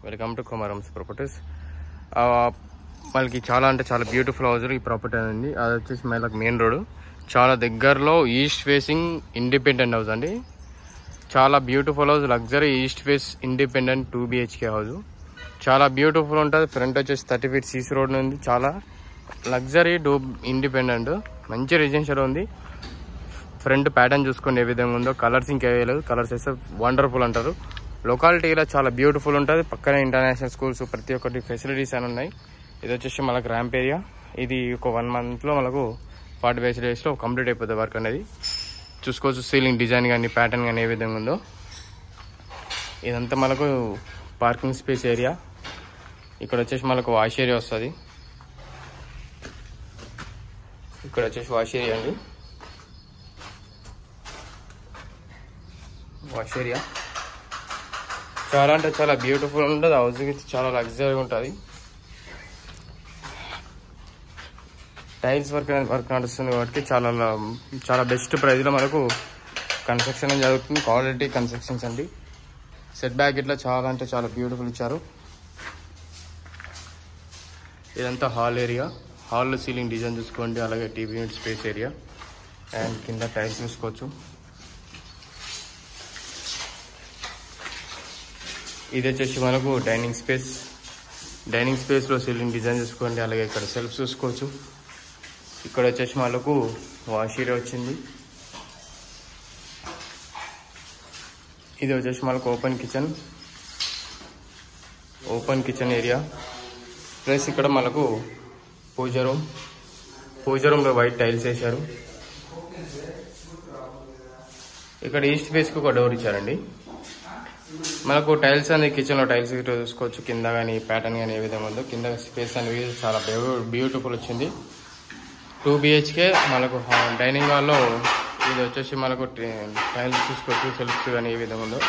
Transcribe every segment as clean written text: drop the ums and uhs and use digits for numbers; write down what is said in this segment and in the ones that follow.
Welcome to కుమారమ్స్ properties. మనకి చాలా అంటే చాలా బ్యూటిఫుల్ హౌస్ ఈ ప్రాపర్టీ అనేది. అది వచ్చేసి మనకి మెయిన్ రోడ్ చాలా దగ్గరలో ఈస్ట్ ఫేసింగ్ ఇండిపెండెంట్ హౌస్ అండి. చాలా beautiful house, luxury east face independent 2 BHK house. చాలా బ్యూటిఫుల్ ఉంటుంది. ఫ్రంట్ వచ్చేసి 30 feet సీసీ రోడ్ ఉంది. చాలా లగ్జరీ ఇండిపెండెంట్ మంచి రెసిడెన్షియల్ ఉంది. ఫ్రంట్ ప్యాటర్న్ చూసుకోండి ఏ విధంగా ఉందో. కలర్స్ ఇంకా వేయలేదు, కలర్స్ వేస్తే వండర్ఫుల్ అంటారు. లొకాలిటీలో చాలా బ్యూటిఫుల్ ఉంటుంది. పక్కనే ఇంటర్నేషనల్ స్కూల్స్ ప్రతి ఒక్కటి ఫెసిలిటీస్ అని ఉన్నాయి. ఇది వచ్చేసి మనకు ర్యాంప్ ఏరియా. ఇది ఒక 1 monthలో మనకు 45 daysలో కంప్లీట్ అయిపోతుంది వర్క్ అనేది. చూసుకోవచ్చు సీలింగ్ డిజైన్ కానీ ప్యాటర్న్ కానీ ఏ విధంగా ఉందో. ఇదంతా మనకు పార్కింగ్ స్పేస్ ఏరియా. ఇక్కడ వచ్చేసి మనకు వాష్ ఏరియా వస్తుంది. ఇక్కడ వచ్చేసి వాష్ ఏరియా అండి. వాష్ ఏరియా చాలా అంటే చాలా బ్యూటిఫుల్ ఉంటుంది. హౌస్ చాలా లగ్జరీ ఉంటుంది. టైల్స్ వర్క్ నడుస్తుంది కాబట్టి చాలా చాలా బెస్ట్ ప్రైస్లో మనకు కన్స్ట్రక్షన్ జరుగుతుంది. క్వాలిటీ కన్స్ట్రక్షన్స్ అండి. సెట్ బ్యాక్ ఇట్లా చాలా అంటే చాలా బ్యూటిఫుల్ ఇచ్చారు. ఇదంతా హాల్ ఏరియా. హాల్లో సీలింగ్ డిజైన్ చూసుకోండి. అలాగే TV unit space area and కింద టైల్స్ చూసుకోవచ్చు. ఇది వచ్చేసి మనకు డైనింగ్ స్పేస్. డైనింగ్ స్పేస్లో సీలింగ్ డిజైన్ చూసుకోండి. అలాగే ఇక్కడ సెల్ఫ్ చూసుకోవచ్చు. ఇక్కడ వచ్చేసి మనకు వాష్ ఏరియా వచ్చింది. ఇది వచ్చేసి మనకు ఓపెన్ కిచెన్ ఏరియా. ప్లస్ ఇక్కడ మనకు పూజ రూమ్లో వైట్ టైల్స్ వేశారు. ఇక్కడ ఈస్ట్ ఫేస్కి ఒక డోర్ ఇచ్చారండి. మనకు టైల్స్ అనేది కిచెన్లో టైల్స్ చూసుకోవచ్చు. కింద కానీ ప్యాటర్న్ కానీ ఏ విధంగా ఉందో. కింద స్పేస్ అనేది చాలా బ్యూటిఫుల్ వచ్చింది. 2 BHK మనకు డైనింగ్ హాల్లో ఇది వచ్చేసి మనకు టైల్స్ చూసుకోవచ్చు. సెల్ఫ్స్ కానీ ఏ విధంగా ఉందో.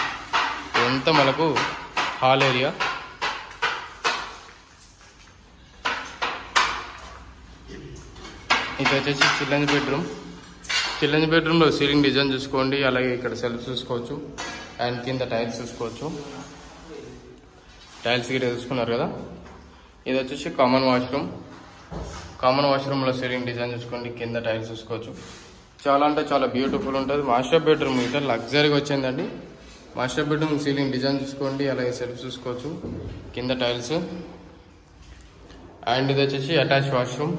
ఇదంతా మనకు హాల్ ఏరియా. ఇది వచ్చేసి చిల్డ్రన్స్ బెడ్రూమ్లో సీలింగ్ డిజైన్ చూసుకోండి. అలాగే ఇక్కడ సెల్ఫ్ చూసుకోవచ్చు అండ్ కింద టైల్స్ చూసుకోవచ్చు. టైల్స్ గిట్ట చూసుకున్నారు కదా. ఇది వచ్చేసి కామన్ వాష్రూమ్లో సీలింగ్ డిజైన్ చూసుకోండి. కింద టైల్స్ చూసుకోవచ్చు. చాలా అంటే చాలా బ్యూటిఫుల్ ఉంటుంది. మాస్టర్ బెడ్రూమ్ అయితే లగ్జరీగా వచ్చిందండి. మాస్టర్ బెడ్రూమ్ సీలింగ్ డిజైన్ చూసుకోండి. అలాగే సెల్ఫ్ చూసుకోవచ్చు. కింద టైల్స్ అండ్ ఇది వచ్చేసి అటాచ్ వాష్రూమ్.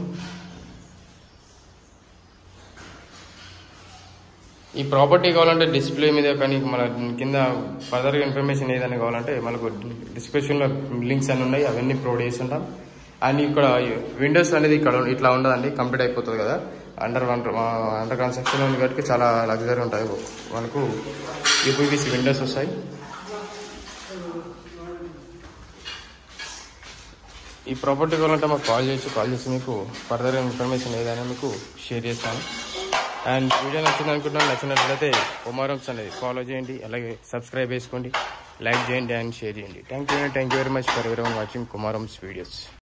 ఈ ప్రాపర్టీ కావాలంటే డిస్ప్లే మీద కానీ మన కింద ఫర్దర్గా ఇన్ఫర్మేషన్ ఏదైనా కావాలంటే మనకు డిస్క్రిప్షన్లో లింక్స్ అన్నీ ఉన్నాయి. అవన్నీ ప్రొవైడ్ చేస్తుంటాం. అండ్ ఇక్కడ విండోస్ అనేది ఇక్కడ ఇట్లా ఉండదండి. కంప్లీట్ అయిపోతుంది కదా. అండర్ కన్స్ట్రక్షన్ ఉంది కాబట్టి చాలా లగ్జరీ ఉంటాయి. మనకు UPVC విండోస్ వస్తాయి. ఈ ప్రాపర్టీ కావాలంటే మాకు కాల్ చేసి మీకు ఫర్దర్ ఇన్ఫర్మేషన్ ఏదైనా మీకు షేర్ చేస్తాను. అండ్ వీడియో నచ్చినట్లయితే కుమారమ్స్ అనేది ఫాలో చేయండి. అలాగే సబ్స్క్రైబ్ చేసుకోండి, లైక్ చేయండి అండ్ షేర్ చేయండి. Thank you very much for everyone watching కుమారమ్స్ వీడియోస్.